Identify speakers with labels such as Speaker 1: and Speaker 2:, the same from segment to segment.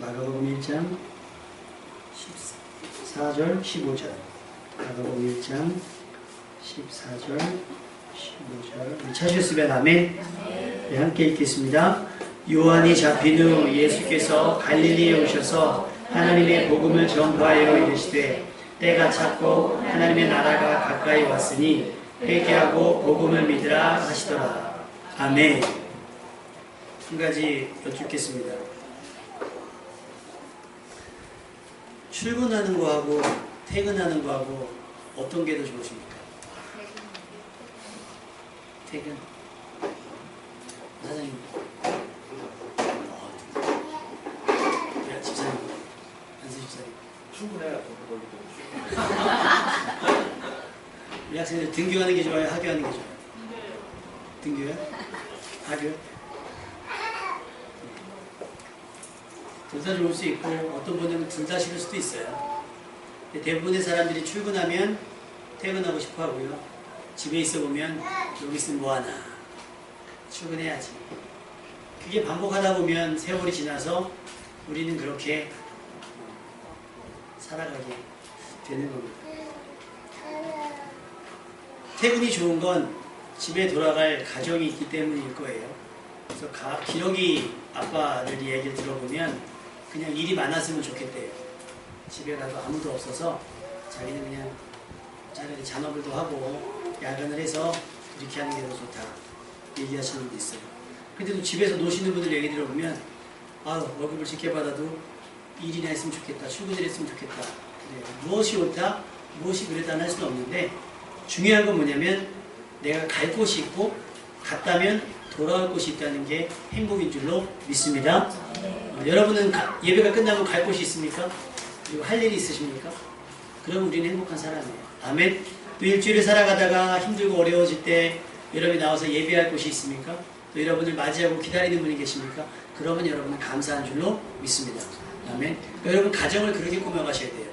Speaker 1: 마가복음 1장 14절 15절. 마가복음 1장 14절 15절. 찾으셨으면 아멘. 네, 함께 읽겠습니다. 요한이 잡힌 후 예수께서 갈릴리에 오셔서 하나님의 복음을 전파하여 이르시되 때가 찼고 하나님의 나라가 가까이 왔으니 회개하고 복음을 믿으라 하시더라. 아멘. 한 가지 여쭙겠습니다. 출근하는 거하고 퇴근하는 거하고 어떤 게 더 좋으십니까? 퇴근. 사장님. 야, 집사님. 안수 집사님.
Speaker 2: 출근해야
Speaker 1: 우리 학생들 등교하는 게 좋아요? 하교하는 게 좋아요? 등교요? 하교? 둘 다 좋을 수 있고 어떤 분은 둘 다 싫을 수도 있어요. 근데 대부분의 사람들이 출근하면 퇴근하고 싶어 하고요. 집에 있어 보면 여기 있으면 뭐하나. 출근해야지. 그게 반복하다 보면 세월이 지나서 우리는 그렇게 살아가게 되는 겁니다. 퇴근이 좋은 건 집에 돌아갈 가정이 있기 때문일 거예요. 그래서 기러기 아빠를 얘기를 들어보면 그냥 일이 많았으면 좋겠대요. 집에 가도 아무도 없어서 자기는 그냥 자기는 잔업을도 하고 야근을 해서 이렇게 하는 게 더 좋다 얘기하시는 분도 있어요. 근데 또 집에서 노시는 분들 얘기 들어보면 월급을 적게 받아도 일이나 했으면 좋겠다, 출근을 했으면 좋겠다. 그래요. 무엇이 옳다, 무엇이 그랬다는 할 수는 없는데 중요한 건 뭐냐면 내가 갈 곳이 있고 갔다면 돌아올 곳이 있다는 게 행복인 줄로 믿습니다. 여러분은 예배가 끝나면 갈 곳이 있습니까? 그리고 할 일이 있으십니까? 그럼 우리는 행복한 사람이에요. 아멘. 또 일주일을 살아가다가 힘들고 어려워질 때 여러분이 나와서 예배할 곳이 있습니까? 또 여러분을 맞이하고 기다리는 분이 계십니까? 그러면 여러분은 감사한 줄로 믿습니다. 아멘. 여러분 가정을 그렇게 꾸며가셔야 돼요.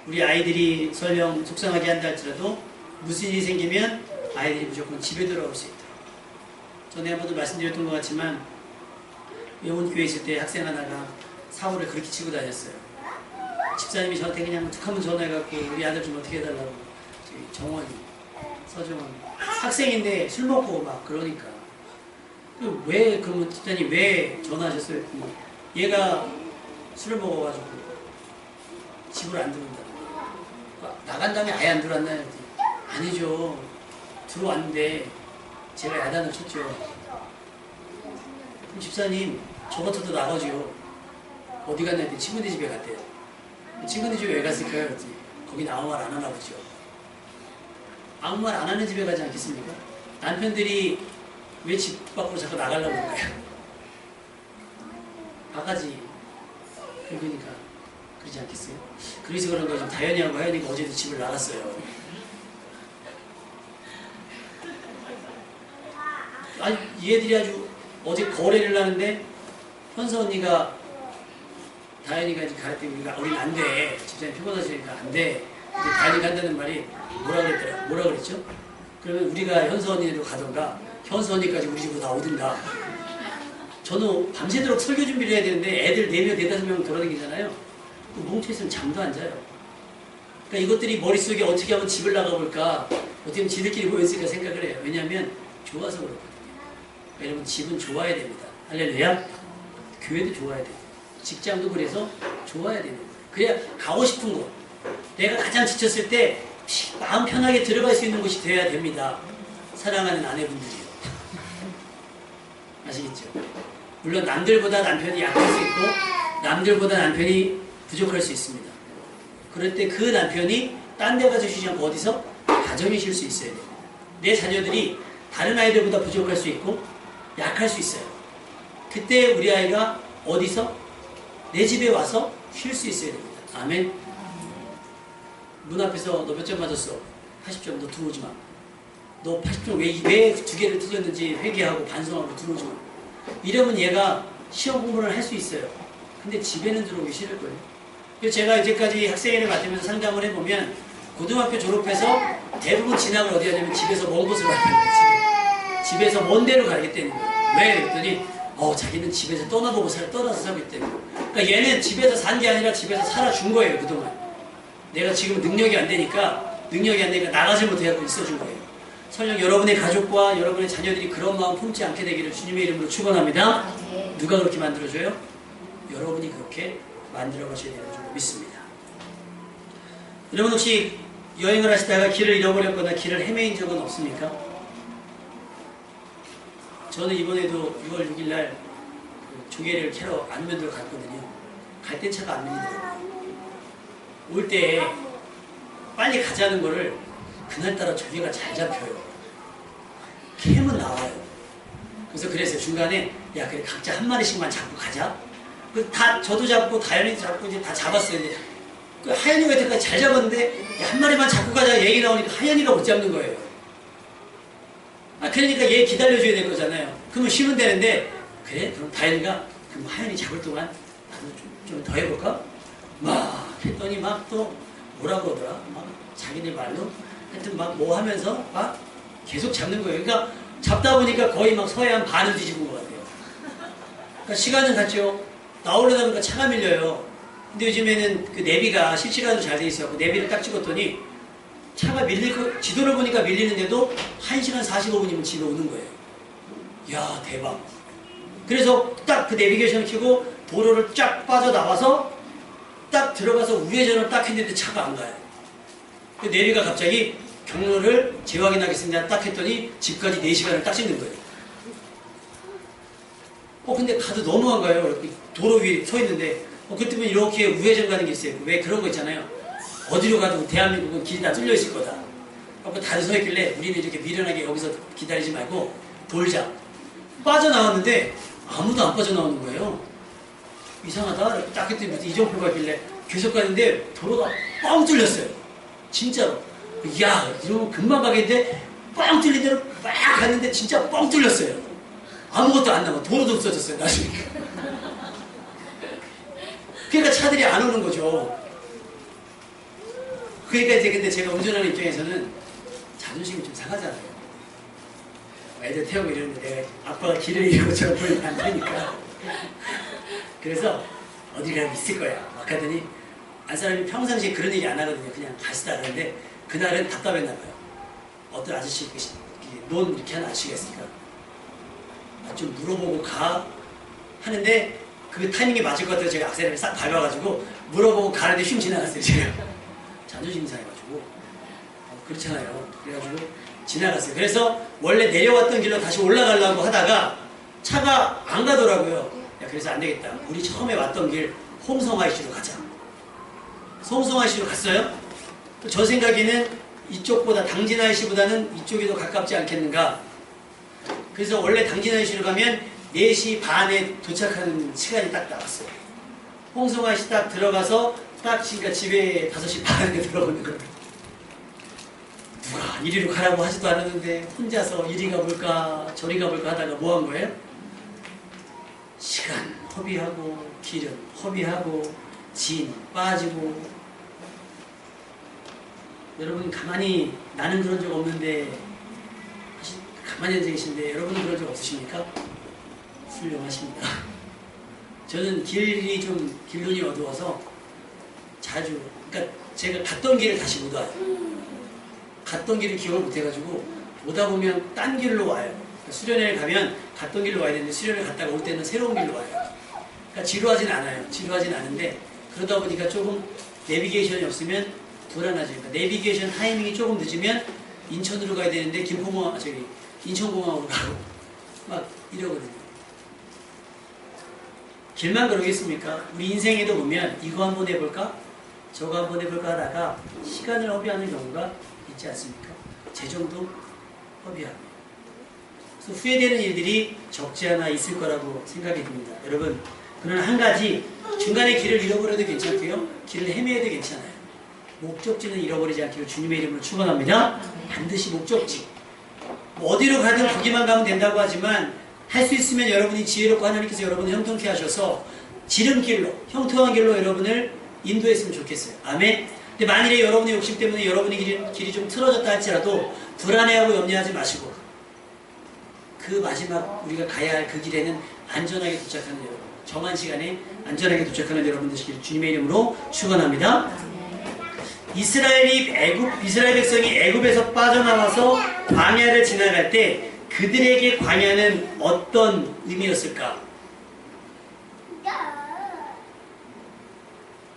Speaker 1: 우리 아이들이 설령 속상하게 한다 할지라도 무슨 일이 생기면 아이들이 무조건 집에 돌아올 수 있다. 전에 한 번도 말씀드렸던 것 같지만 영혼교회 있을 때 학생 하나가 사고를 그렇게 치고 다녔어요. 집사님이 저한테 그냥 툭 한번 전화해갖고 우리 아들 좀 어떻게 해달라고. 저기 정원이, 서정원 학생인데 술 먹고 막 그러니까 왜 그러면 집사님 왜 전화하셨어요? 했더니 얘가 술을 먹어가지고 집을 안 들어온다. 나간 다음에 아예 안 들어왔나요? 했더니 아니죠. 들어왔는데 제가 야단을 쳤죠. 그럼 집사님 저 같아도 나가죠. 어디 갔나 했더니 친구네 집에 갔대요. 친구네 집에 왜 갔을까요? 그랬더니 거긴 아무 말 안 하나 보죠. 아무 말 안 하는 집에 가지 않겠습니까? 남편들이 왜 집 밖으로 자꾸 나가려고 할까요? 바가지 그러니까 그러지 않겠어요? 그래서 그런 거 좀 다현이하고 하연이가 어제도 집을 나갔어요. 아니 얘들이 아주 어제 거래를 하는데 현서 언니가 다현이가 이제 가르치고 우리는 안 돼. 집사님 피곤하시니까 안 돼. 근데 다현이가 한다는 말이 뭐라 그랬죠? 그러면 우리가 현서 언니로 가던가 현서 언니까지 우리 집으로 나오든가. 저는 밤새도록 설교 준비를 해야 되는데 애들 4명, 4~5명 돌아다니잖아요. 뭉쳐있으면 잠도 안 자요. 그러니까 이것들이 머릿속에 어떻게 하면 집을 나가볼까, 어떻게 하면 지들끼리 모였을까 생각을 해요. 왜냐하면 좋아서 그렇거든요. 그러니까 여러분 집은 좋아야 됩니다. 할렐루야. 교회도 좋아야 돼요. 직장도 그래서 좋아야 되는 거예요. 그래야 가고 싶은 곳, 내가 가장 지쳤을 때 마음 편하게 들어갈 수 있는 곳이 되어야 됩니다. 사랑하는 아내분들이요. 아시겠죠? 물론 남들보다 남편이 약할 수 있고 남들보다 남편이 부족할 수 있습니다. 그럴 때 그 남편이 딴 데 가서 쉬지 않고 어디서? 가정에 쉴 수 있어야 됩니다. 내 자녀들이 다른 아이들보다 부족할 수 있고 약할 수 있어요. 그때 우리 아이가 어디서? 내 집에 와서 쉴 수 있어야 됩니다. 아멘. 문 앞에서 너 몇 점 맞았어? 80점. 너 들어오지 마. 너 80점 왜 2개를 틀렸는지 회개하고 반성하고 들어오지 마. 이러면 얘가 시험 공부를 할 수 있어요. 근데 집에는 들어오기 싫을 거예요. 그래서 제가 이제까지 학생회를 맡으면서 상담을 해보면 고등학교 졸업해서 대부분 진학을 어디 하냐면 집에서 먼 곳으로 가는 거예요. 집에서 먼 데로 가기 때문에. 왜? 그랬더니 자기는 집에서 떠나서 살고 있대요. 그러니까 얘는 집에서 산 게 아니라 집에서 살아준 거예요, 그동안. 내가 지금 능력이 안 되니까 나가지 못해서 있어준 거예요. 설령 여러분의 가족과 여러분의 자녀들이 그런 마음 품지 않게 되기를 주님의 이름으로 축원합니다. 누가 그렇게 만들어줘요? 여러분이 그렇게 만들어 가셔야 되는 줄 믿습니다. 여러분 혹시 여행을 하시다가 길을 잃어버렸거나 길을 헤매인 적은 없습니까? 저는 이번에도 6월 6일날 조개를 캐러 안면도로 갔거든요. 갈 땐 차가 안 밀리더라고요. 올 때 빨리 가자는 거를 그날따라 조개가 잘 잡혀요. 캠은 나와요. 그래서 그랬어요. 중간에 야 그래 각자 한 마리씩만 잡고 가자. 저도 잡고 다현이도 잡고 이제 다 잡았어요. 근데 하연이가 여태까지 잘 잡았는데 한 마리만 잡고 가자 얘기 나오니까 하연이가 못 잡는 거예요. 그러니까 얘 기다려줘야 될 거잖아요. 그러면 쉬면 되는데 그래? 그럼 다현이가 그럼 하연이 잡을 동안 나도 좀 더 해볼까? 막 했더니 막 또 뭐라 그러더라? 막 자기네 말로 하여튼 막 뭐 하면서 막 계속 잡는 거예요. 그러니까 잡다 보니까 거의 막 서해 한 반을 뒤집은 것 같아요. 그러니까 시간은 갔죠. 나오려다 보니까 차가 밀려요. 근데 요즘에는 그 내비가 실시간으로 잘 돼 있어요. 내비를 딱 찍었더니 차가 지도를 보니까 밀리는데도 1시간 45분이면 집에 오는 거예요. 야 대박. 그래서 딱 그 내비게이션을 켜고 도로를 쫙 빠져나와서 딱 들어가서 우회전을 딱 했는데 차가 안 가요. 그 내비가 갑자기 경로를 재확인하겠습니다 딱 했더니 집까지 4시간을 딱 찍는 거예요. 근데 가도 너무 안 가요. 도로 위에 서 있는데 그때면 이렇게 우회전 가는 게 있어요. 왜 그런 거 있잖아요. 어디로 가도 대한민국은 길이 다 뚫려 있을 거다. 다들 서 있길래 우리는 이렇게 미련하게 여기서 기다리지 말고 돌자. 빠져나왔는데 아무도 안 빠져나오는 거예요. 이상하다. 딱 했더니 무슨 이정표가 있길래 계속 가는데 도로가 뻥 뚫렸어요. 진짜로. 야 이러면 금방 가겠는데 뻥 뚫린 대로 막 갔는데 진짜 뻥 뚫렸어요. 아무것도 안 남아. 도로도 없어졌어요. 나중에. 그러니까 차들이 안 오는 거죠. 그러니까 이제 근데 제가 운전하는 입장에서는 자존심이 좀 상하잖아요. 애들 태우고 이러는데 내가 아빠가 길을 잃은 것처럼 보이면 안 되니까. 그래서 어디 가면 있을 거야. 막 하더니 안 사람이 평상시에 그런 얘기 안 하거든요. 그냥 가시다 그러는데 그날은 답답했나 봐요. 어떤 아저씨 논 이렇게 하나 아시겠습니까? 좀 물어보고 가 하는데 그 타이밍이 맞을 것 같아서 제가 악셀을 싹 밟아가지고 물어보고 가는데 흉 지나갔어요. 제가 자존심 상해가지고 그렇잖아요. 그래가지고 지나갔어요. 그래서 원래 내려왔던 길로 다시 올라가려고 하다가 차가 안 가더라고요. 그래서 안 되겠다. 우리 처음에 왔던 길 홍성IC로 가자. 홍성IC로 갔어요. 저 생각에는 이쪽보다 당진IC보다는 이쪽이 더 가깝지 않겠는가. 그래서 원래 당진IC로 가면 4시 반에 도착하는 시간이 딱 나왔어요. 홍성IC 딱 들어가서 딱 그러니까 집에 5시 반에 들어오는 거예요. 누가 이리로 가라고 하지도 않았는데 혼자서 이리 가볼까 저리 가볼까 하다가 뭐 한 거예요? 시간 허비하고 기름 허비하고 진 빠지고. 여러분 가만히 나는 그런 적 없는데 가만히 앉아 계신데 여러분은 그런 적 없으십니까? 훌륭하십니다. 저는 길눈이 어두워서 자주 그러니까 제가 갔던 길을 다시 못 와요. 갔던 길을 기억을 못 해가지고 오다 보면 딴 길로 와요. 그러니까 수련회를 가면 갔던 길로 와야 되는데 수련회를 갔다가 올 때는 새로운 길로 와요. 그러니까 지루하진 않아요. 지루하진 않은데 그러다 보니까 조금 내비게이션이 없으면 불안하죠. 그러니까 내비게이션 타이밍이 조금 늦으면 인천으로 가야 되는데 인천공항으로 가고 막 이러거든요. 길만 그러겠습니까? 우리 인생에도 보면 이거 한번 해볼까? 저거 한번 해볼까 하다가 시간을 허비하는 경우가 있지 않습니까? 재정도 허비하고. 그래서 후회되는 일들이 적지 않아 있을 거라고 생각이 듭니다. 여러분, 그러나 한 가지 중간에 길을 잃어버려도 괜찮고요. 길을 헤매도 괜찮아요. 목적지는 잃어버리지 않기를 주님의 이름으로 축원합니다. 반드시 목적지. 어디로 가든 거기만 가면 된다고 하지만 할 수 있으면 여러분이 지혜롭고 하나님께서 여러분을 형통케 하셔서 지름길로, 형통한 길로 여러분을 인도했으면 좋겠어요. 아멘. 근데 만일에 여러분의 욕심 때문에 여러분의 길이 좀 틀어졌다 할지라도 불안해하고 염려하지 마시고 그 마지막 우리가 가야 할 그 길에는 안전하게 도착하는 여러분, 정한 시간에 안전하게 도착하는 여러분 되시길 주님의 이름으로 축원합니다. 이스라엘 백성이 애굽에서 빠져나와서 광야를 지나갈 때 그들에게 광야는 어떤 의미였을까?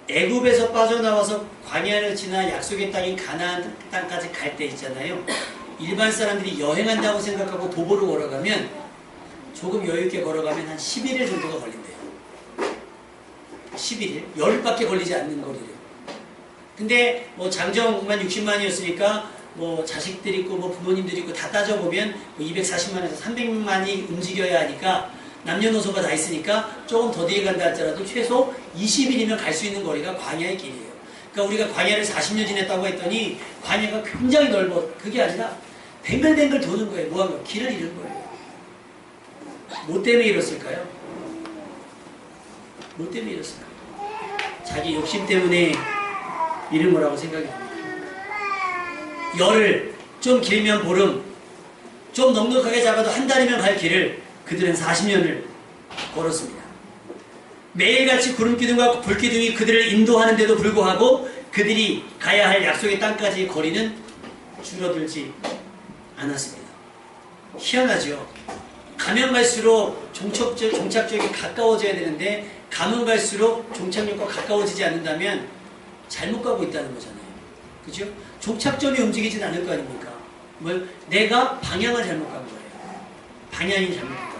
Speaker 1: 애굽에서 빠져나와서 광야를 지나 약속의 땅인 가나안 땅까지 갈 때 있잖아요. 일반 사람들이 여행한다고 생각하고 도보로 걸어가면, 조금 여유있게 걸어가면 한 11일 정도가 걸린대요. 11일? 열흘밖에 걸리지 않는 거리를. 근데 뭐 장정만 60만이었으니까 뭐 자식들 있고 뭐 부모님들 있고 다 따져보면 뭐 240만에서 300만이 움직여야 하니까, 남녀노소가 다 있으니까 조금 더 뒤에 간다 할지라도 최소 20일이면 갈 수 있는 거리가 광야의 길이에요. 그러니까 우리가 광야를 40년 지냈다고 했더니 광야가 굉장히 넓어. 그게 아니라 뱅글뱅글 도는 거예요. 뭐하면 길을 잃은 거예요. 뭐 때문에 이뤘을까요? 뭐 때문에 이뤘을까요? 자기 욕심 때문에 잃은 거라고 생각이 듭니다. 열흘, 좀 길면 보름, 좀 넉넉하게 잡아도 한 달이면 갈 길을 그들은 40년을 걸었습니다. 매일같이 구름기둥과 불기둥이 그들을 인도하는데도 불구하고 그들이 가야 할 약속의 땅까지의 거리는 줄어들지 않았습니다. 희한하죠. 가면 갈수록 종착역이 가까워져야 되는데, 가면 갈수록 종착역과 가까워지지 않는다면 잘못 가고 있다는 거잖아요. 그죠? 종착점이 움직이진 않을 거 아닙니까? 내가 방향을 잘못 간 거예요. 방향이 잘못된 거예요.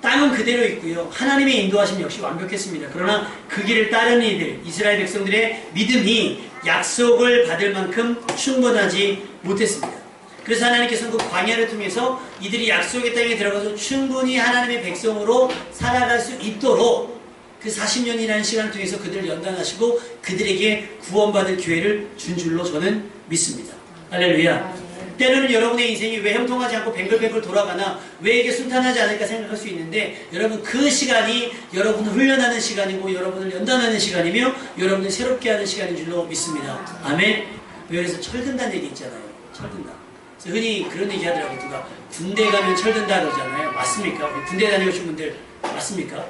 Speaker 1: 땅은 그대로 있고요. 하나님의 인도하심 역시 완벽했습니다. 그러나 그 길을 따르는 이들, 이스라엘 백성들의 믿음이 약속을 받을 만큼 충분하지 못했습니다. 그래서 하나님께서는 그 광야를 통해서 이들이 약속의 땅에 들어가서 충분히 하나님의 백성으로 살아갈 수 있도록 그 40년이라는 시간을 통해서 그들을 연단하시고 그들에게 구원받을 기회를 준 줄로 저는 믿습니다. 할렐루야. 때로는 여러분의 인생이 왜 형통하지 않고 뱅글뱅글 돌아가나, 왜 이게 순탄하지 않을까 생각할 수 있는데, 여러분 그 시간이 여러분을 훈련하는 시간이고 여러분을 연단하는 시간이며 여러분을 새롭게 하는 시간인 줄로 믿습니다. 아멘. 그래서 철든다는 얘기 있잖아요. 철든다. 그래서 흔히 그런 얘기 하더라고요. 누가 군대 가면 철든다 그러잖아요. 맞습니까? 우리 군대 다녀오신 분들 맞습니까?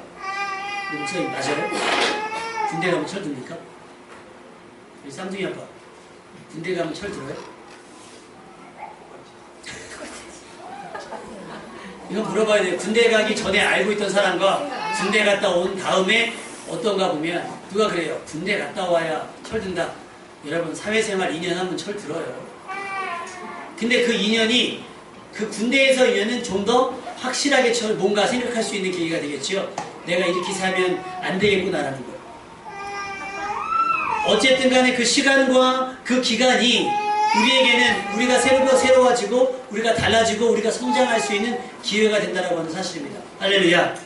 Speaker 1: 우리 목사님 맞아요? 군대 가면 철듭니까? 우리 쌍둥이 아빠 군대 가면 철들어요? 이거 물어봐야 돼요. 군대 가기 전에 알고 있던 사람과 군대 갔다 온 다음에 어떤가 보면 누가 그래요. 군대 갔다 와야 철든다. 여러분 사회생활 2년 하면 철들어요. 근데 그 2년이, 그 군대에서 2년은 좀 더 확실하게 뭔가 생각할 수 있는 계기가 되겠죠. 내가 이렇게 살면 안 되겠구나라는 거. 어쨌든 간에 그 시간과 그 기간이 우리에게는 우리가 새로워지고 우리가 달라지고 우리가 성장할 수 있는 기회가 된다라고 하는 사실입니다. 할렐루야.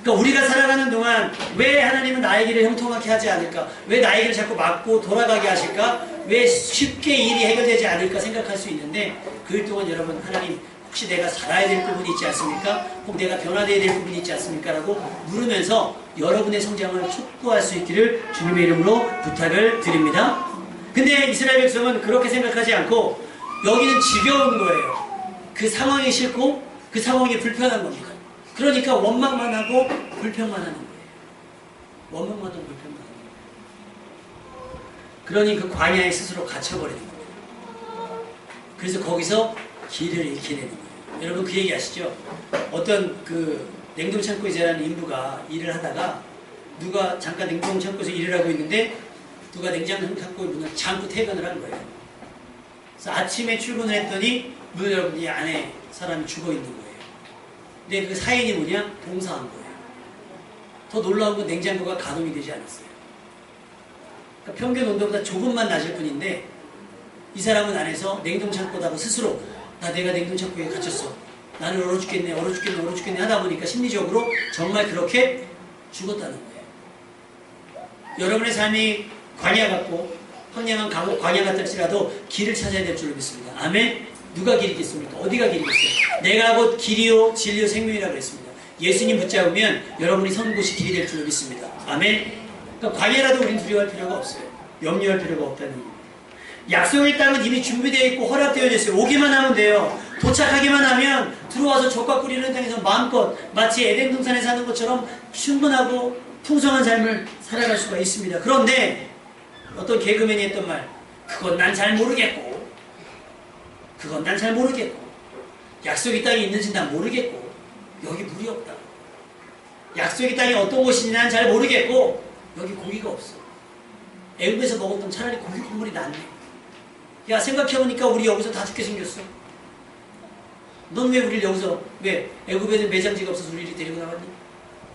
Speaker 1: 그러니까 우리가 살아가는 동안 왜 하나님은 나의 길을 형통하게 하지 않을까? 왜 나의 길을 자꾸 막고 돌아가게 하실까? 왜 쉽게 일이 해결되지 않을까 생각할 수 있는데, 그 동안 여러분, 하나님 혹시 내가 살아야 될 부분이 있지 않습니까? 혹 내가 변화되어야 될 부분이 있지 않습니까? 라고 물으면서 여러분의 성장을 촉구할 수 있기를 주님의 이름으로 부탁을 드립니다. 근데 이스라엘 백성은 그렇게 생각하지 않고 여기는 지겨운 거예요. 그 상황이 싫고 그 상황이 불편한 겁니다. 그러니까 원망만 하고 불평만 하는 거예요. 원망만 하고 불평만 하는 거예요. 그러니 그 광야에 스스로 갇혀버리는 거예요. 그래서 거기서 길을 잃게 되는 거예요. 여러분 그 얘기 아시죠? 어떤 그 냉동창고에 일하는 인부가 일을 하다가 누가 잠깐 냉동창고에서 일을 하고 있는데 누가 냉장고에 문을 잠고 퇴근을 한 거예요. 그래서 아침에 출근을 했더니 문을 열어보니 안에 사람이 죽어있는 거예요. 근데 그 사인이 뭐냐? 봉사한 거예요. 더 놀라운 건 냉장고가 가동이 되지 않았어요. 그러니까 평균 온도보다 조금만 낮을 뿐인데 이 사람은 안에서 냉동창고다고 스스로 내가 냉동창고에 갇혔어. 나는 얼어 죽겠네 하다 보니까 심리적으로 정말 그렇게 죽었다는 거예요. 여러분의 삶이 광야 같고 황량한 광야 같을지라도 길을 찾아야 될 줄로 믿습니다. 아멘. 누가 길이겠습니까? 어디가 길이겠어요? 내가 곧 길이요 진리요 생명이라고 했습니다. 예수님 붙잡으면 여러분이 선 곳이 길이 될 줄로 믿습니다. 아멘. 그러니까 광야라도 우린 두려워할 필요가 없어요. 염려할 필요가 없다는 얘기입니다. 약속의 땅은 이미 준비되어 있고 허락되어 있어요. 오기만 하면 돼요. 도착하기만 하면 들어와서 젖과 꿀이 흐르는 땅에서 마음껏 마치 에덴 동산에 사는 것처럼 충분하고 풍성한 삶을 살아갈 수가 있습니다. 그런데 어떤 개그맨이 했던 말, 그건 난 잘 모르겠고, 그건 난 잘 모르겠고, 약속의 땅이 있는지 난 모르겠고, 여기 물이 없다. 약속의 땅이 어떤 곳인지 난 잘 모르겠고, 여기 고기가 없어. 애굽에서 먹었던 차라리 고기 국물이 낫네. 야, 생각해보니까 우리 여기서 다 죽게 생겼어. 넌 왜 우리를 여기서, 왜 애굽에는 매장지가 없어서 우리를 데리고 나갔니?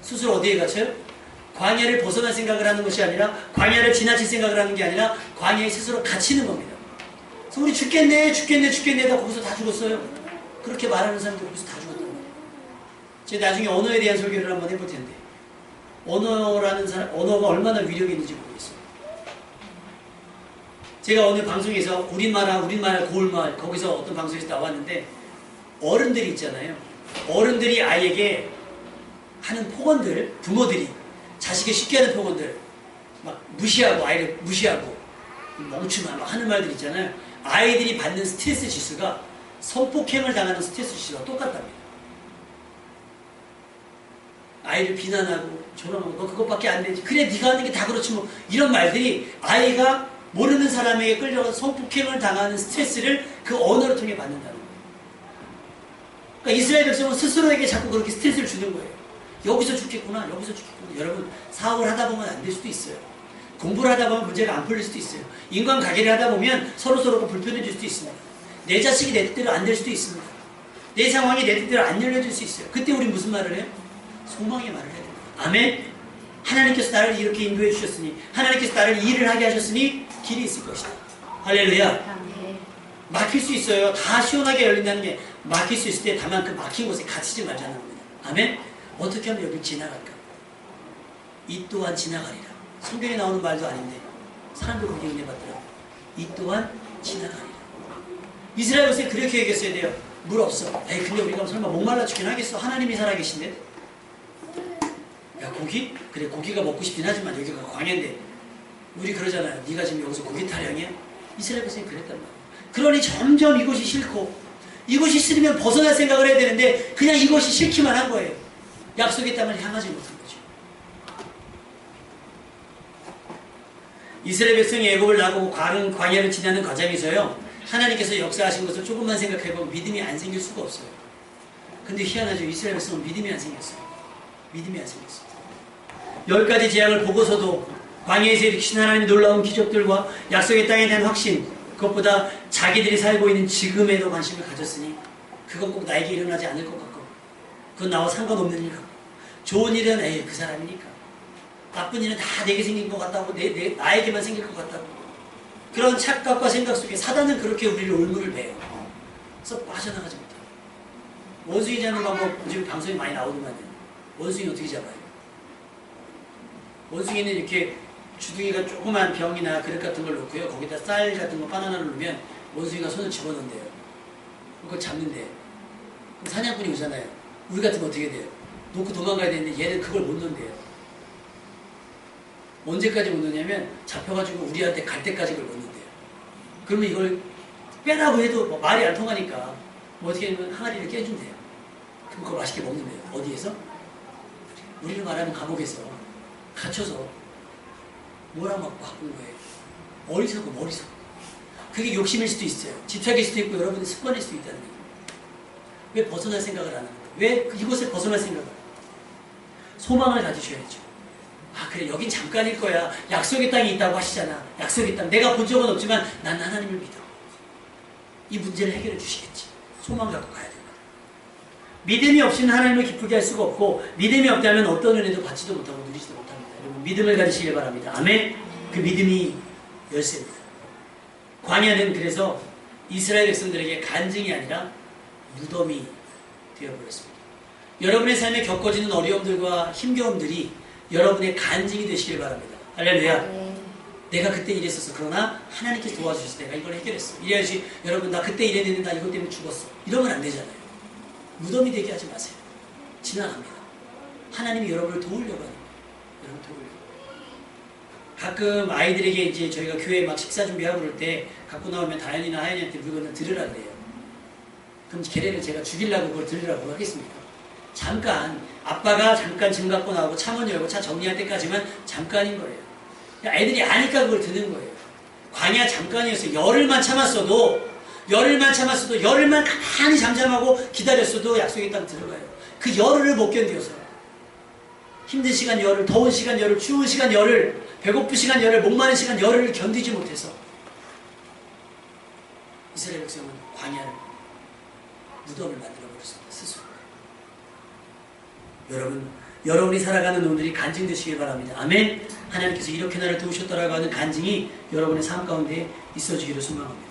Speaker 1: 스스로 어디에 갇혀요? 광야를 벗어날 생각을 하는 것이 아니라, 광야를 지나칠 생각을 하는 게 아니라 광야에 스스로 갇히는 겁니다. 그래서 우리 죽겠네 다 거기서 다 죽었어요. 그렇게 말하는 사람들 거기서 다 죽었단 말이에요. 제가 나중에 언어에 대한 설교를 한번 해볼 텐데, 언어가 얼마나 위력이 있는지 모르겠어요. 제가 오늘 방송에서 우리말 고울말 거기서 어떤 방송에서 나왔는데, 어른들이 있잖아요. 어른들이 아이에게 하는 폭언들, 부모들이 자식이 쉽게 하는 폭언들, 막 무시하고, 아이를 무시하고 멍충아 막 하는 말들 있잖아요. 아이들이 받는 스트레스 지수가 성폭행을 당하는 스트레스 지수가 똑같답니다. 아이를 비난하고 조롱하고 너 그것밖에 안 되지, 그래 네가 하는 게 다 그렇지 뭐, 이런 말들이 아이가 모르는 사람에게 끌려가서 성폭행을 당하는 스트레스를 그 언어를 통해 받는다는 거예요. 그러니까 이스라엘 백성은 스스로에게 자꾸 그렇게 스트레스를 주는 거예요. 여기서 죽겠구나, 여기서 죽겠구나. 여러분, 사업을 하다 보면 안 될 수도 있어요. 공부를 하다 보면 문제가 안 풀릴 수도 있어요. 인간관계를 하다 보면 서로서로가 불편해질 수도 있습니다. 내 자식이 내 뜻대로 안 될 수도 있습니다. 내 상황이 내 뜻대로 안 열려질 수 있어요. 그때 우리 무슨 말을 해요? 소망의 말을 해야 됩니다. 아멘? 하나님께서 나를 이렇게 인도해 주셨으니, 하나님께서 나를 일을 하게 하셨으니 길이 있을 것이다. 할렐루야. 막힐 수 있어요. 다 시원하게 열린다는 게, 막힐 수 있을 때 다만 그 막힌 곳에 갇히지 말자는 겁니다. 아멘? 어떻게 하면 여길 지나갈까? 이 또한 지나가리라. 성경에 나오는 말도 아닌데 사람들 거기 은혜 받더라고요. 이 또한 지나가리라. 이스라엘 백성이 그렇게 얘기했어야 돼요. 물 없어. 에이, 근데 우리가 설마 목말라 죽긴 하겠어? 하나님이 살아계신데? 야, 고기? 그래, 고기가 먹고 싶긴 하지만 여기가 광야인데, 우리 그러잖아요. 네가 지금 여기서 고기 타령이야? 이스라엘 백성이 그랬단 말이에요. 그러니 점점 이것이 싫고, 이것이 싫으면 벗어날 생각을 해야 되는데 그냥 이것이 싫기만 한 거예요. 약속의 땅을 향하지 못한 거죠. 이스라엘 백성이 애굽을 나가고 광야를 지나는 과정에서요, 하나님께서 역사하신 것을 조금만 생각해보면 믿음이 안 생길 수가 없어요. 근데 희한하죠. 이스라엘 백성은 믿음이 안 생겼어요. 믿음이 안 생겼어요. 10가지 재앙을 보고서도 광야에서 일으키신 하나님의 놀라운 기적들과 약속의 땅에 대한 확신, 그것보다 자기들이 살고 있는 지금에도 관심을 가졌으니 그건 꼭 나에게 일어나지 않을 것 같고, 그건 나와 상관없는 일 같고, 좋은 일은 에이 그 사람이니까, 나쁜 일은 다 내게 생긴 것 같다고, 나에게만 생길 것 같다고, 그런 착각과 생각 속에 사단은 그렇게 우리를 올무를 매요. 그래서 빠져나가지 못해요. 원숭이 잡는 방법 요즘 방송에 많이 나오더만요. 원숭이 어떻게 잡아요? 원숭이는 이렇게 주둥이가 조그만 병이나 그릇 같은 걸 놓고요, 거기다 쌀 같은 거 바나나를 넣으면 원숭이가 손을 집어넣는대요. 그걸 잡는데요. 그럼 사냥꾼이 오잖아요. 우리 같으면 어떻게 돼요? 놓고 도망가야 되는데 얘는 그걸 못 넣는데요. 언제까지 못 넣냐면 잡혀가지고 우리한테 갈 때까지 그걸 못 넣는데요. 그러면 이걸 빼라고 해도 뭐 말이 안 통하니까 뭐 어떻게 하면 항아리를 깨준대요. 그럼 그걸 맛있게 먹는데요. 어디에서? 우리를 말하면 감옥에서 갇혀서 몰아먹고 바꾼 거예요. 어리석어. 그게 욕심일 수도 있어요. 집착일 수도 있고 여러분의 습관일 수도 있다는 거예요. 왜 벗어날 생각을 안 하는 거예요? 왜 이곳에 벗어날 생각을 안 해요? 소망을 가지셔야죠. 아, 그래, 여긴 잠깐일 거야. 약속의 땅이 있다고 하시잖아. 약속의 땅. 내가 본 적은 없지만 난 하나님을 믿어. 이 문제를 해결해 주시겠지. 소망 갖고 가야 됩니다. 믿음이 없이는 하나님을 기쁘게 할 수가 없고, 믿음이 없다면 어떤 은혜도 받지도 못하고 누리지도 못합니다. 여러분, 믿음을 가지시길 바랍니다. 아멘. 그 믿음이 열쇠입니다. 광야는 그래서 이스라엘 백성들에게 간증이 아니라 무덤이 되어버렸습니다. 여러분의 삶에 겪어지는 어려움들과 힘겨움들이 여러분의 간증이 되시길 바랍니다. 할렐루야. 내가 그때 이랬었어. 그러나 하나님께서 도와주셔서 내가 이걸 해결했어. 이래야지 여러분 나 그때 이랬는데 나 이것 때문에 죽었어. 이러면 안 되잖아요. 무덤이 되게 하지 마세요. 지나갑니다. 하나님이 여러분을 도우려고 합니다. 여러분 도우려고. 가끔 아이들에게 이제 저희가 교회에 막 식사 준비하고 그럴 때 갖고 나오면 다현이나 하연이한테 물건을 들으라 그래요. 그럼 걔네를 제가 죽이려고 그걸 들으라고 하겠습니까? 잠깐, 아빠가 잠깐 짐 갖고 나오고 차문 열고 차 정리할 때까지만 잠깐인 거예요. 애들이 아니까 그걸 듣는 거예요. 광야 잠깐이었어요. 열흘만 참았어도 열흘만 가만히 잠잠하고 기다렸어도 약속의 땅 들어가요. 그 열흘을 못 견뎌서 힘든 시간 열흘, 더운 시간 열흘, 추운 시간 열흘, 배고픈 시간 열흘, 목마른 시간 열흘을 견디지 못해서 이스라엘 백성은 광야를 무덤을 만들어버렸습니다. 스스로. 여러분이 살아가는 오늘이 간증 되시길 바랍니다. 아멘. 하나님께서 이렇게 나를 도우셨다라고 하는 간증이 여러분의 삶 가운데 있어지기를 소망합니다.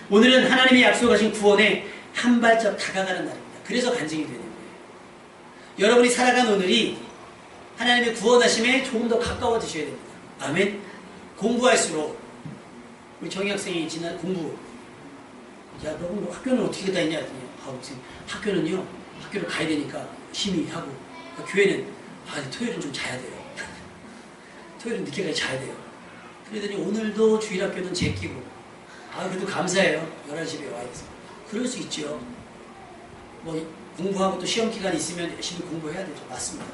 Speaker 1: 오늘은 하나님이 약속하신 구원에 한 발짝 다가가는 날입니다. 그래서 간증이 되는 거예요. 여러분이 살아간 오늘이 하나님의 구원하심에 조금 더 가까워지셔야 됩니다. 아멘. 공부할수록 우리 정희 학생이 지난 공부, 야, 너 학교는 어떻게 다니냐 했더니, 학교는요, 학교를 가야 되니까 힘이 하고, 교회는 토요일은 좀 자야 돼요. 토요일은 늦게까지 자야 돼요. 그러더니 오늘도 주일학교는 제끼고, 그래도 감사해요. 11시에 와 있어서. 그럴 수 있죠. 뭐 공부하고 또 시험 기간이 있으면 열심히 공부해야 되죠. 맞습니다.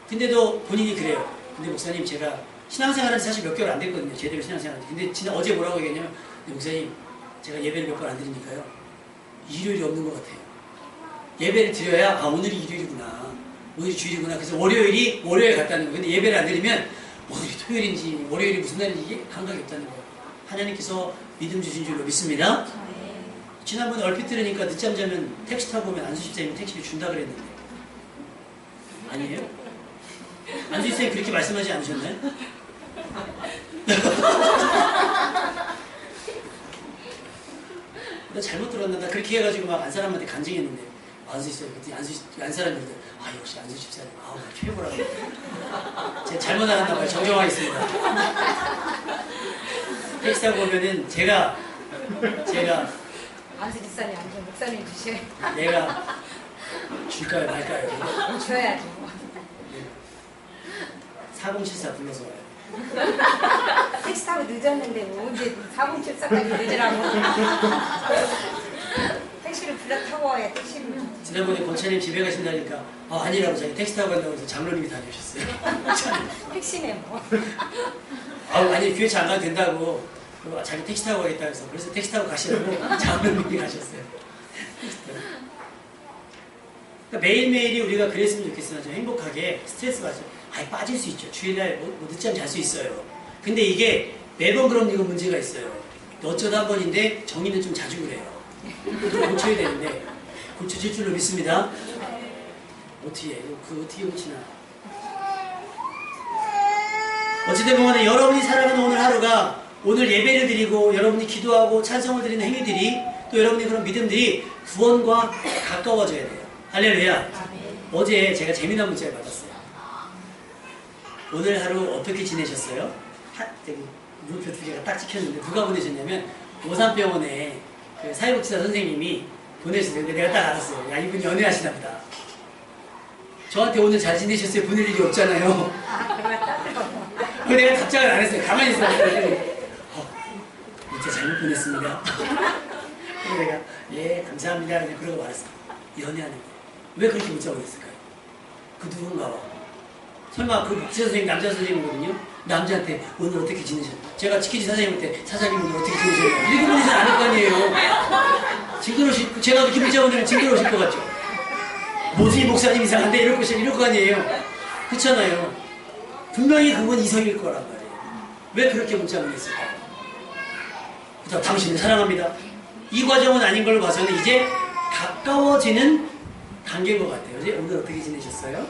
Speaker 1: 근데도 본인이 그래요. 근데 목사님, 제가 신앙생활은 사실 몇 개월 안 됐거든요. 제대로 신앙생활. 근데 어제 뭐라고 얘기했냐면, 목사님, 제가 예배를 몇 번 안 드리니까요, 일요일이 없는 것 같아요. 예배를 드려야 오늘이 일요일이구나, 오늘이 주일이구나. 그래서 월요일 갔다는 거예요. 근데 예배를 안 드리면 오늘이 토요일인지 월요일이 무슨 날인지 이게 감각이 없다는 거예요. 하나님께서 믿음 주신 줄로 믿습니다. 지난번에 얼핏 들으니까 늦잠 자면 택시 타고 오면 안수 집사님이 택시비 준다 그랬는데 아니에요? 안수 집사님 그렇게 말씀하지 않으셨나요? 나 잘못 들었나? 나 그렇게 해가지고 막 안 사람한테 간증했는데, 안수 집사님, 안 사람들한테, 역시 안수 집사님, 최고라고. 제가 잘못 알았나 봐요. 정정하겠습니다. 택시 타고 오면은 제가
Speaker 2: 안수 집사님 아니죠. 목사님 주셔야.
Speaker 1: 내가 줄까요 말까요?
Speaker 2: 줘야죠.
Speaker 1: 4074 불러서 와요.
Speaker 2: 택시 타고 늦었는데 뭐 언제 4074까지 늦으라고. 택시를 불러 타고 와야 택시를.
Speaker 1: 지난번에 권차님 집에 가신다니까 아니라고 자기 택시 타고 간다고 해서 장로님이 다녀오셨어요.
Speaker 2: 택시네 뭐.
Speaker 1: 아니 교회 안 가도 된다고 자기 택시 타고 가겠다 해서 그래서 택시 타고 가시라고 장로님이 가셨어요. 그러니까 매일매일이 우리가 그랬으면 좋겠으나 좀 행복하게 스트레스 받죠. 빠질 수 있죠. 주일날 뭐 늦잠 잘 수 있어요. 근데 이게 매번 그런 이거 문제가 있어요. 어쩌다 한 번인데 정의는 좀 자주 그래요. 좀 고쳐야 되는데 고쳐질 줄로 믿습니다. 어떻게 고치나. 어찌된 간에 여러분이 살아가는 오늘 하루가 오늘 예배를 드리고 여러분이 기도하고 찬송을 드리는 행위들이 또 여러분의 그런 믿음들이 구원과 가까워져야 돼요. 할렐루야. 어제 제가 재미난 문자를 받았어요. 오늘 하루 어떻게 지내셨어요? 물표 두 개가 딱 찍혔는데 누가 보내셨냐면 오산병원에 그 사회복지사 선생님이 보내주셨는데 내가 딱 알았어요. 야, 이분이 연애하시나 보다. 저한테 오늘 잘 지내셨어요? 보낼 일이 없잖아요. 그래서 내가 답장을 안 했어요. 가만히 있어요. 문자 잘못 보냈습니다. 그래서 내가 예 감사합니다 그냥 그러고 말았어요. 연애하는 거. 왜 그렇게 문자 보냈을까요? 그 누군가와 설마 그 복지 선생님 남자 선생님이거든요. 남자한테 오늘 어떻게 지내셨어요? 제가 치키지 사장님한테 사장님 오늘 어떻게 지내셨어요? 이렇게 보내지 않을 거 아니에요. 징그러우실 제가 그렇게 문자 보내면 징그러우실 것 같죠? 뭐지 목사님 이상한데 이럴 거 아니에요. 그렇잖아요. 분명히 그건 이성일 거란 말이에요. 왜 그렇게 문자 보냈을까요? 그다음 당신을 사랑합니다. 이 과정은 아닌 걸로 봐서는 이제 가까워지는 단계인 것 같아요. 이제 오늘 어떻게 지내셨어요?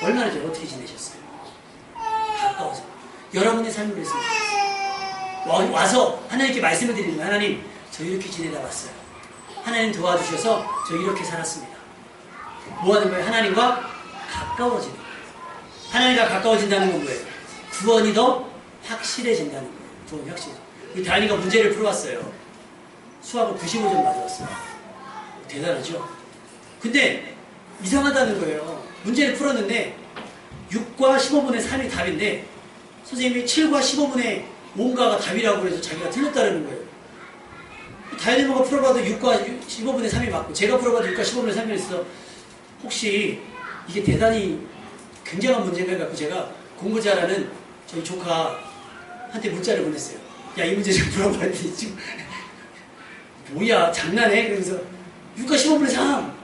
Speaker 1: 얼마나 전에 어떻게 지내셨어요? 가까워서 여러분의 삶을 그랬으면 좋겠어요. 와서 하나님께 말씀을 드리는 하나님 저 이렇게 지내다 왔어요. 하나님 도와주셔서 저 이렇게 살았습니다. 뭐 하는 거예요? 하나님과 가까워지는 거예요. 하나님과 가까워진다는 건 뭐예요? 구원이 더 확실해진다는 거예요. 구원이 확실해져. 우리 다니가 문제를 풀어왔어요. 수학을 95점 맞았어요. 대단하죠? 근데 이상하다는 거예요. 문제를 풀었는데 6과 15분의 3이 답인데 선생님이 7과 15분의 뭔가가 답이라고 해서 자기가 틀렸다는 거예요. 다현이 뭐가 풀어봐도 6과 15분의 3이 맞고 제가 풀어봐도 6과 15분의 3이 있어. 혹시 이게 대단히 굉장한 문제인가 갖고 제가 공부 잘하는 저희 조카한테 문자를 보냈어요. 야, 이 문제 좀 풀어봤더니 지금 뭐야 장난해? 그러면서 6과 15분의 3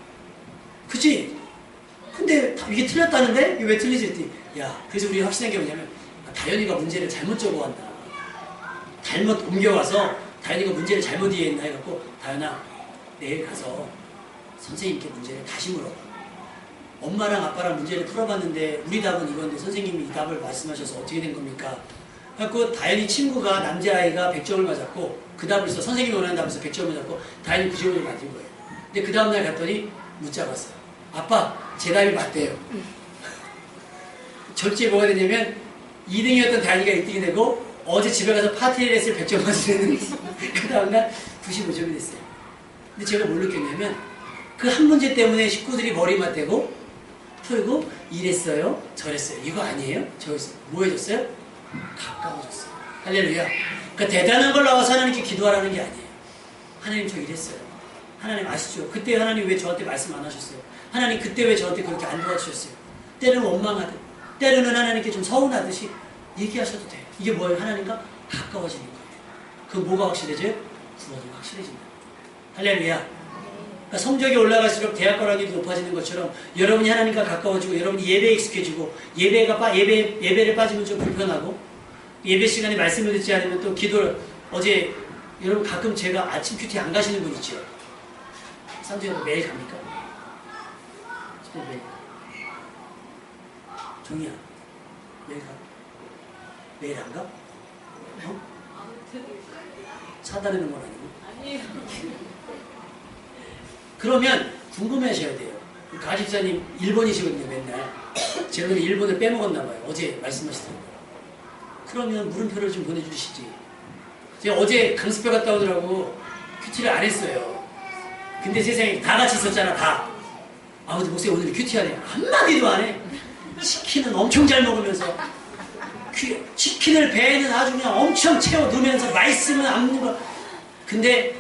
Speaker 1: 그치? 근데 이게 틀렸다는데? 이게 왜 틀리지? 했더니 야, 그래서 우리 확신한 게 뭐냐면 다현이가 문제를 잘못 적어왔나, 잘못 옮겨와서 다현이가 문제를 잘못 이해했나 해갖고 다현아 내일 가서 선생님께 문제를 다시 물어봐. 엄마랑 아빠랑 문제를 풀어봤는데 우리 답은 이건데 선생님이 이 답을 말씀하셔서 어떻게 된 겁니까? 그래갖고 다현이 친구가 남자아이가 100점을 맞았고 그 답을 써 선생님이 원하는 답을 써 100점을 맞았고 다현이 90점을 맞은 거예요. 근데 그 다음날 갔더니 문자가 왔어요. 아빠 제 답이 맞대요. 절제 뭐가 되냐면 2등이었던 다현이가 1등이 되고 어제 집에 가서 파티를 했을 100점 맞으는 그 다음날 95점이 됐어요. 근데 제가 뭘 느꼈냐면 그 한 문제 때문에 식구들이 머리 맞대고 풀고 이랬어요 저랬어요. 이거 아니에요? 저랬어요. 뭐 해줬어요? 가까워졌어요. 할렐루야. 그러니까 대단한 걸 나와서 하나님께 기도하라는 게 아니에요. 하나님 저 이랬어요. 하나님 아시죠? 그때 하나님 왜 저한테 말씀 안 하셨어요? 하나님 그때 왜 저한테 그렇게 안 도와주셨어요? 때로는 원망하듯 때로는 하나님께 좀 서운하듯이 얘기하셔도 돼요. 이게 뭐예요? 하나님과 가까워지는 거예요. 그 뭐가 확실해져요? 구원이 확실해진다. 할렐루야. 그러니까 성적이 올라갈수록 대학 가락이 높아지는 것처럼 여러분이 하나님과 가까워지고 여러분이 예배에 익숙해지고 예배를 빠지면 좀 불편하고 예배 시간에 말씀을 듣지 않으면 또 기도를 어제 여러분 가끔 제가 아침 큐티 안 가시는 분 있죠? 상주 여러분 매일 갑니까? 매일 정이야 매일 가? 매일 안 가? 어? 사다리는 건 아니고?
Speaker 3: 아니에요.
Speaker 1: 그러면 궁금해하셔야 돼요. 가집사님 일본이시거든요. 맨날 제가 일본을 빼먹었나 봐요. 어제 말씀하시더라고요. 그러면 물음표를 좀 보내주시지. 제가 어제 강습회 갔다 오더라고. 큐티를 안 했어요. 근데 세상에 다 같이 있었잖아. 다. 아무튼 목사님 오늘 큐티하네. 한마디도 안 해. 치킨은 엄청 잘 먹으면서 치킨을 배에는 아주 그냥 엄청 채워 넣으면서 말씀은 안 먹어. 근데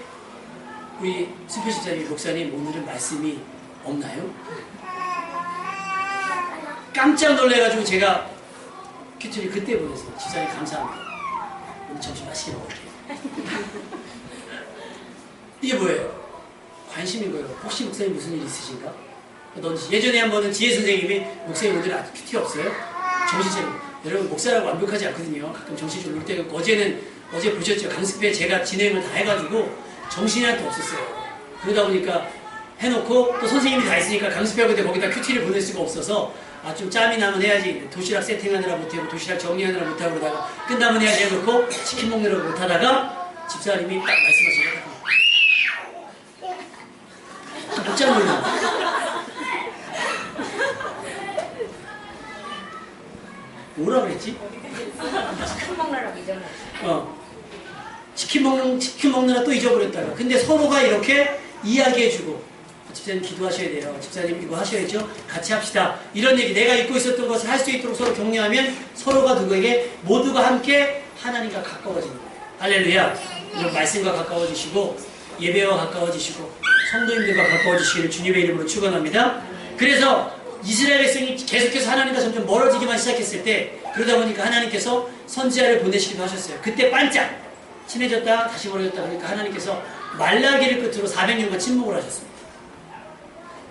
Speaker 1: 우리 수표집사님, 목사님 오늘은 말씀이 없나요? 깜짝 놀래가지고 제가 큐티를 그때 보냈어요. 집사님 감사합니다. 오늘 점심 맛있게 먹을게요. 이게 뭐예요? 관심인 거예요. 혹시 목사님 무슨 일 있으신가? 예전에 한 번은 지혜 선생님이 목사님 오늘 아직 큐티 없어요? 정신 차리고. 여러분 목사라고 완벽하지 않거든요. 가끔 정신 좀 놀 때가 있고 어제 보셨죠? 강습회 제가 진행을 다 해가지고 정신이 하나도 없었어요. 그러다 보니까 해놓고 또 선생님이 다 했으니까 강습회하고 거기다 큐티를 보낼 수가 없어서 좀 짬이 나면 해야지. 도시락 세팅하느라 못하고 도시락 정리하느라 못하고 그러다가 끝나면 해야지 해놓고 치킨 먹느라 못하다가 집사님이 딱 말씀하시더라고요. 깜짝 놀랐어요. 뭐라 그랬지?
Speaker 2: 치킨 먹느라고 잊어먹었어.
Speaker 1: 치킨 먹느라 또 잊어버렸다가. 근데 서로가 이렇게 이야기해주고, 집사님 기도하셔야 돼요. 집사님 이거 하셔야죠. 같이 합시다. 이런 얘기, 내가 잊고 있었던 것을 할 수 있도록 서로 격려하면 서로가 누구에게 모두가 함께 하나님과 가까워지는 거예요. 할렐루야. 이런 말씀과 가까워지시고 예배와 가까워지시고 성도님들과 가까워지시기를 주님의 이름으로 축원합니다. 그래서 이스라엘 백성이 계속해서 하나님과 점점 멀어지기만 시작했을 때 그러다 보니까 하나님께서 선지자를 보내시기도 하셨어요. 그때 반짝 친해졌다 다시 멀어졌다 그러니까 하나님께서 말라기를 끝으로 400년간 침묵을 하셨습니다.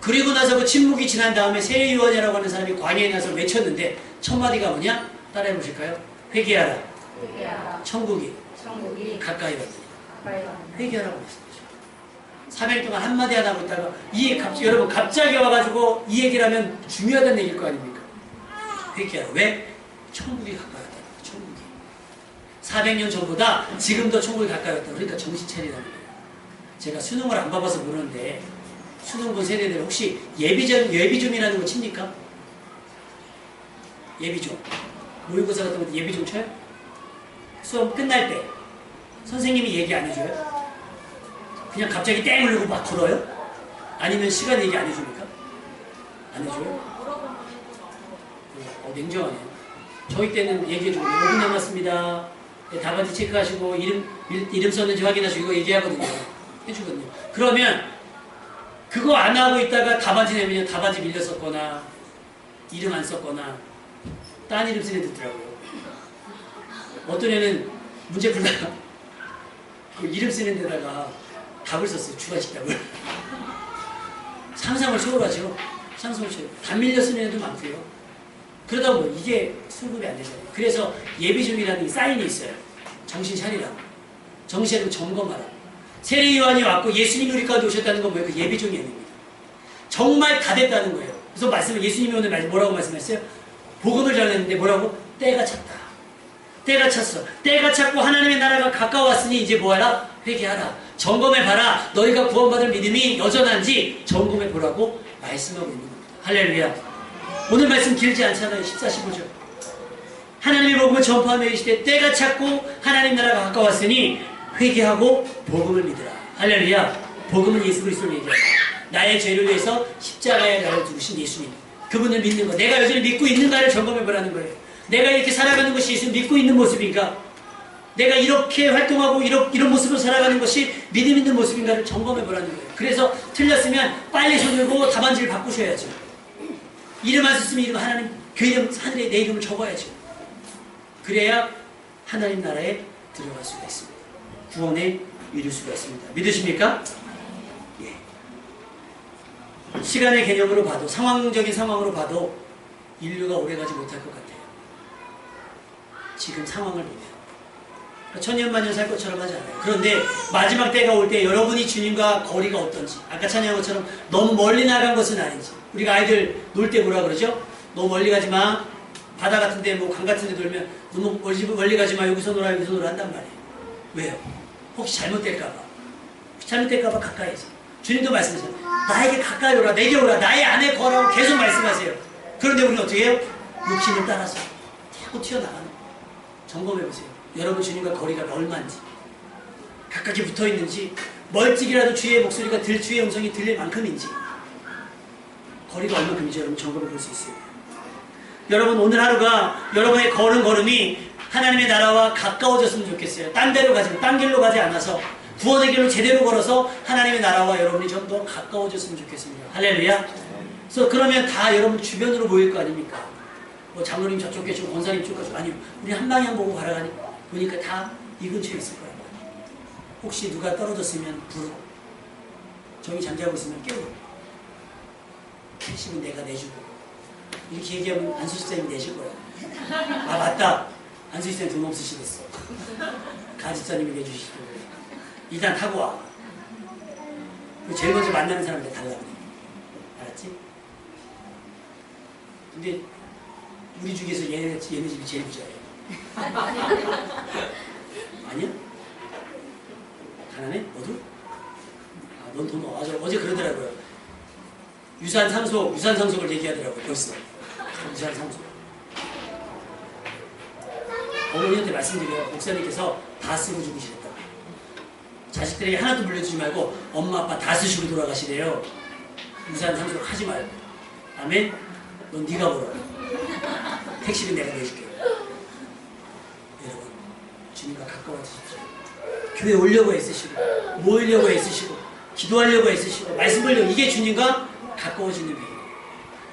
Speaker 1: 그리고 나서 그 침묵이 지난 다음에 세례요한이라고 하는 사람이 광야에 나서 외쳤는데 첫 마디가 뭐냐? 따라해 보실까요? 회개하라. 천국이 가까이 왔으니. 회개하라고 했습니다. 3일 동안 한마디 안 하고 있다가 여러분 갑자기 와가지고 이 얘기를 하면 중요하다는 얘기일 거 아닙니까? 회개하라. 왜? 천국이 가까이 왔다. 천국이. 400년 전보다 지금 더 천국이 가까이 왔다. 그러니까 정신 차리라는 거예요. 제가 수능을 안 봐봐서 모르는데 수능 본 세대들 혹시 예비점이라는 거 칩니까? 예비점. 모의고사 같은 것도 예비점 쳐요? 수업 끝날 때 선생님이 얘기 안 해줘요? 그냥 갑자기 땡 울리고 막 걸어요? 아니면 시간 얘기 안 해줍니까? 안 해줘요? 냉정하네요. 저희 때는 얘기해주고 5분 남았습니다. 답안지 체크하시고 이름 썼는지 확인하시고 이거 얘기하거든요. 해주거든요. 그러면 그거 안 하고 있다가 답안지 내면 답안지 밀렸었거나 이름 안 썼거나 딴 이름 쓰는 애 듣더라고요. 어떤 애는 문제 풀다가 그 이름 쓰는 데다가 답을 썼어요. 주관식 답을. 상상을 초월하죠. 상상을 초월. 답 밀려 쓰는 애도 많고요. 그러다 보면 이게 수급이 안 되잖아요. 그래서 예비중이라는 사인이 있어요. 정신 차리라고. 정신 차리고 점검하라. 세례 요한이 왔고 예수님이 우리 가운데 오셨다는 건 뭐예요? 그 예비종이 아닙니다. 정말 다 됐다는 거예요. 그래서 말씀을 예수님이 오늘 뭐라고 말씀하셨어요? 복음을 전했는데 뭐라고? 때가 찼다. 때가 찼어. 때가 찼고 하나님의 나라가 가까웠으니 이제 뭐하라? 회개하라. 점검해봐라. 너희가 구원받을 믿음이 여전한지 점검해보라고 말씀하고 있는 겁니다. 할렐루야. 오늘 말씀 길지 않잖아요. 14, 15절. 하나님의 복음을 전파하며 이르시되 때가 찼고 하나님 나라가 가까웠으니 회개하고 복음을 믿으라. 할렐루야. 복음은 예수 그리스도를 얘기합니다. 나의 죄를 위해서 십자가에 나를 죽으신 예수님. 그분을 믿는 것. 내가 여전히 믿고 있는가를 점검해보라는 거예요. 내가 이렇게 살아가는 것이 예수 믿고 있는 모습인가? 내가 이렇게 활동하고 이런 모습으로 살아가는 것이 믿음 있는 모습인가를 점검해보라는 거예요. 그래서 틀렸으면 빨리 손들고 답안지를 바꾸셔야죠. 이름 안 썼으면 이름 하나님, 그 이름, 하늘에 내 이름을 적어야죠. 그래야 하나님 나라에 들어갈 수가 있습니다. 구원에 이룰 수가 있습니다. 믿으십니까? 예. 시간의 개념으로 봐도, 상황적인 상황으로 봐도 인류가 오래가지 못할 것 같아요. 지금 상황을 보면. 천년만년 살 것처럼 하지 않아요. 그런데 마지막 때가 올 때 여러분이 주님과 거리가 어떤지, 아까 찬양한 것처럼 너무 멀리 나간 것은 아닌지. 우리가 아이들 놀 때 뭐라 그러죠? 너무 멀리 가지 마. 바다 같은 데, 뭐 강 같은 데 놀면 너무 멀리 가지 마. 여기서 놀아, 여기서 놀아 한단 말이에요. 왜요? 혹시 잘못될까봐. 잘못될까봐 가까이 해서. 주님도 말씀하세요. 나에게 가까이 오라, 내게 오라, 나의 안에 거라고 계속 말씀하세요. 그런데 우리는 어떻게 해요? 욕심을 따라서 자꾸 튀어나가는 거예요. 점검해보세요. 여러분 주님과 거리가 얼마인지, 가깝게 붙어있는지, 멀찍이라도 주의 목소리가 주의 음성이 들릴 만큼인지, 거리가 얼마큼인지 여러분 점검해 볼 수 있어요. 여러분 오늘 하루가 여러분의 걸음이 하나님의 나라와 가까워졌으면 좋겠어요. 딴 데로 가지, 딴 길로 가지 않아서 구원의 길로 제대로 걸어서 하나님의 나라와 여러분이 좀 더 가까워졌으면 좋겠습니다. 할렐루야. 그래서 그러면 다 여러분 주변으로 모일 거 아닙니까? 뭐 장로님 저쪽 계시고 권사님 저쪽 가시고, 아니요, 우리 한 방향 보고 가라가니 보니까 다 이 근처에 있을 거란 말이에요. 혹시 누가 떨어졌으면 불어, 정이 잠자고 있으면 깨워, 택시는 내가 내주고, 이렇게 얘기하면 안수 집사님이 내실 거야. 아 맞다, 안수 집사님 돈 없으시겠어. 가 집사님이 내주실 거예요. 일단 타고 와. 제일 먼저 만나는 사람한테 달라고 그래. 알았지? 근데 우리 중에서 얘네 집이 제일 부자예요. 아니야? 가난해? 너도? 아, 넌 돈 없어. 어제 그러더라고요. 유산 상속을 얘기하더라고요. 벌써. 유산 상속. 어머니한테 말씀드려요. 목사님께서 다 쓰고 죽으시랬다. 자식들에게 하나도 물려주지 말고 엄마 아빠 다 쓰시고 돌아가시래요. 유산 상속 하지 말고. 아멘? 넌 네가 벌어. 택시는 내가 내줄게. 여러분, 주님과 가까워지십시오. 교회 오려고 애쓰시고, 모이려고 애쓰시고, 기도하려고 애쓰시고, 말씀 보려고, 이게 주님과 가까워지는 거예요.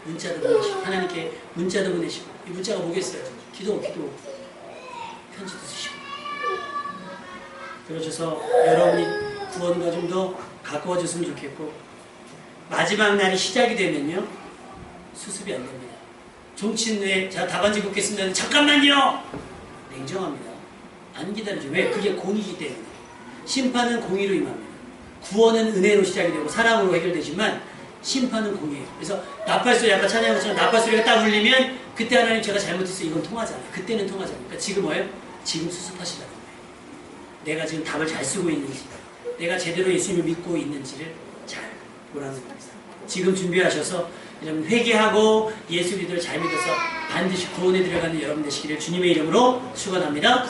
Speaker 1: 문자도 보내시고, 하나님께 문자도 보내시고, 이 문자가 뭐겠어요? 기도, 편지도 쓰시고. 그러셔서 여러분이 구원과 좀 더 가까워졌으면 좋겠고, 마지막 날이 시작이 되면요, 수습이 안 됩니다. 종친 후에 자 답안지 묻겠습니다. 잠깐만요. 냉정합니다. 안 기다리죠. 왜? 그게 공이기 때문에. 심판은 공의로 임합니다. 구원은 은혜로 시작이 되고 사랑으로 해결되지만 심판은 공의예요. 그래서 나팔소리, 아까 찬양한 것처럼 나팔소리가 딱 울리면 그때 하나님 제가 잘못했어요. 이건 통하잖아요. 그때는 통하잖아요. 그러니까 지금 뭐예요? 지금 수습하시라는 거예요. 내가 지금 답을 잘 쓰고 있는지, 내가 제대로 예수님을 믿고 있는지를 잘 보라는 겁니다. 지금 준비하셔서 여러분 회개하고 예수 그리스도를 잘 믿어서 반드시 구원에 들어가는 여러분 되시기를 주님의 이름으로 축원합니다.